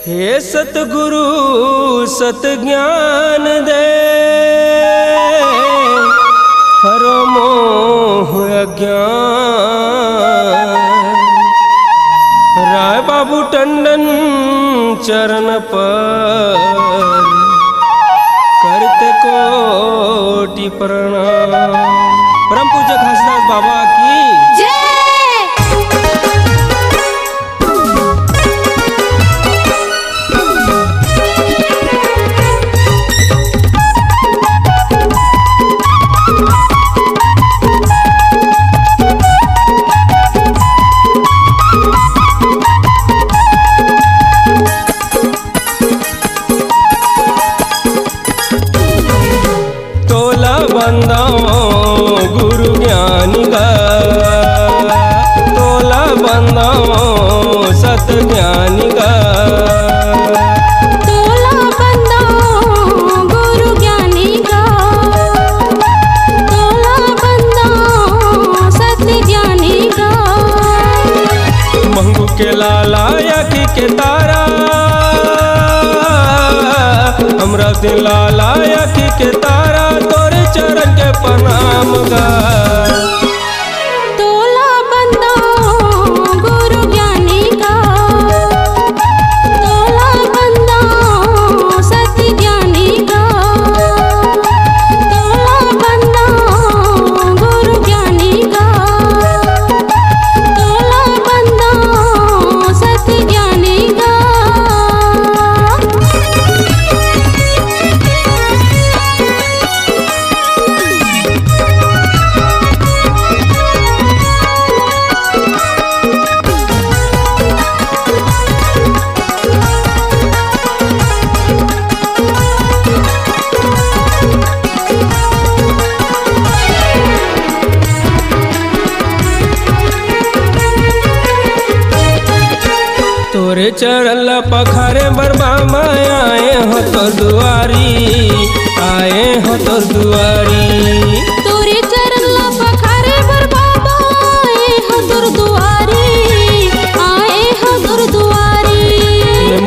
हे सतगुरु सत ज्ञान दे, हरो मोह अज्ञान। राय बाबू टंडन चरण पर करते कोटि प्रणाम। परम पूज्य घासीदास बाबा की जय। गुरु ज्ञानी का तोला बंदाओ सत ज्ञानी का, तोला बंदाओ गुरु ज्ञानी का, तोला बंदाओ सत ज्ञानी का। मंगू के लाला याकी के तारा, अमृत लाला याकी के तारा, तोरे चरण के प्रणाम गा। तोला बंदाओ गुरु ज्ञानी का, तोला बंदाओ सत ज्ञानी का, तोला बंदाओ गुरु ज्ञानी का, तोला बंदाओ सत ज्ञानी का। तोरे चरण पखारे बरबामा आए हो तो दुआरी, आए हो तो दुआरी। तोरे चरण पखारे बरबामा आए हो तोर दुआरी, आए हो तोर दुआरी।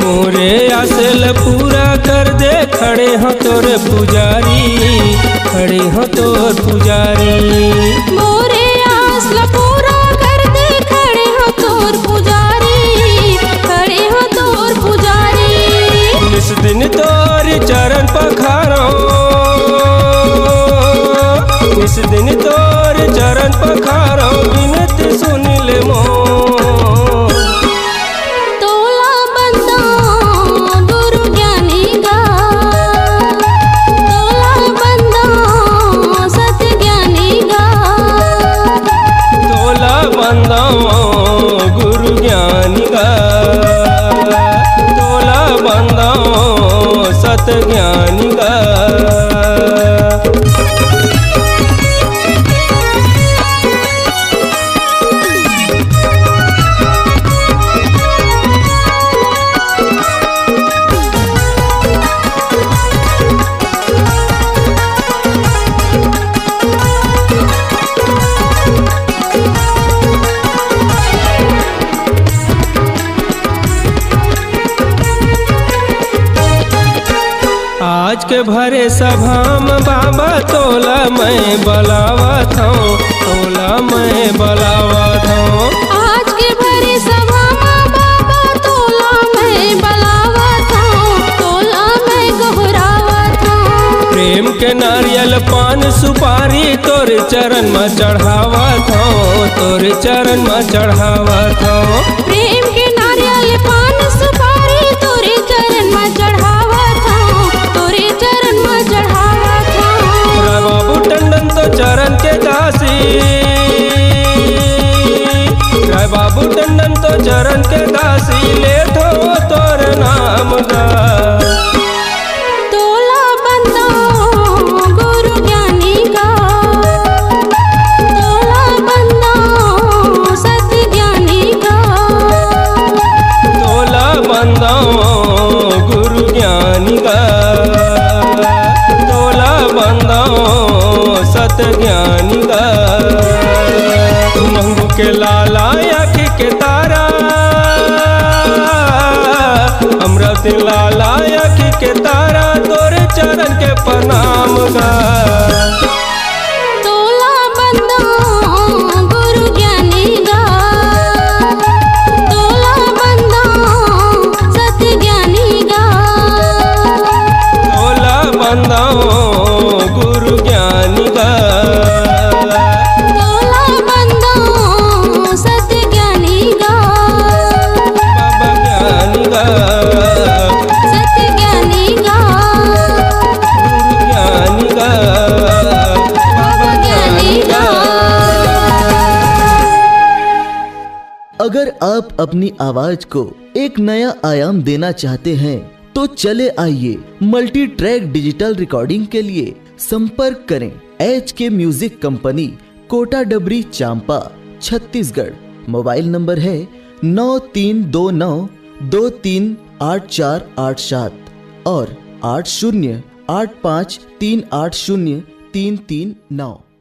मोरे आसल पूरा कर दे, खड़े हो तोरे पुजारी, खड़े हो तोर पुजारी। मोरे आसल पूरा कर दे, खड़े हो तोर पुजारी, खड़े हो तोर पुजारी। इस दिन तोर चरण पखारो, इस दिन तोर चरण पखारो, विनती सुन ले मोर। तोला बंदाओ गुरु ज्ञानी का, तोला बंदाओ सत ज्ञानी का, तोला बंदाओ गुरु ज्ञानी का, तोला बंदाओ सत ज्ञानी का। आज के भरे सभा में बाबा तोला मैं बलावत हूँ, तोला मैं बलावत हूँ। आज के भरे सभा में बाबा तोला मैं बलावत हूँ, तोला मैं गोहरावत हूँ। प्रेम के नारियल पान सुपारी तोरे चरण में चढ़ावत हूँ, तोरे चरण में चढ़ावत हूँ। प्रेम के नारियल पान सुपारी तोरे चरण में चढ़ावत हूँ, तोरे चरण में चढ़ावत हूँ। राय बाबू टंडन तो चरण के दासी, राय बाबू टंडन तो चरण के दासी, ले थो तोर नाम गा। तोला बंदाओ गुरु ज्ञानी का, तोला बंदाओ सत ज्ञानी का, तोला बंदाओ गुरु ज्ञानी का, तोला बंदाओ सत ज्ञानी का। मंगू के लाला याकी के तारा, खातिर लाला अखी के तारा तोरे चरण के प्रणाम गा। तोला बंदा गुरु ज्ञानी गा, तोला बंदा सत्य ज्ञानी गा, तोला बंदा गुरु ज्ञानी गा, तोला बंदा सत्य ज्ञानी गा, बाबा ज्ञानी गा, सत्य ज्ञानी गा, गुरु ज्ञानी गा, बाबा ज्ञानी गा। अगर आप अपनी आवाज को एक नया आयाम देना चाहते हैं तो चले आइए मल्टी ट्रैक डिजिटल रिकॉर्डिंग के लिए संपर्क करें HK म्यूजिक कंपनी, कोटा डबरी, चांपा, छत्तीसगढ़। मोबाइल नंबर है 9329238487 और 8085380339।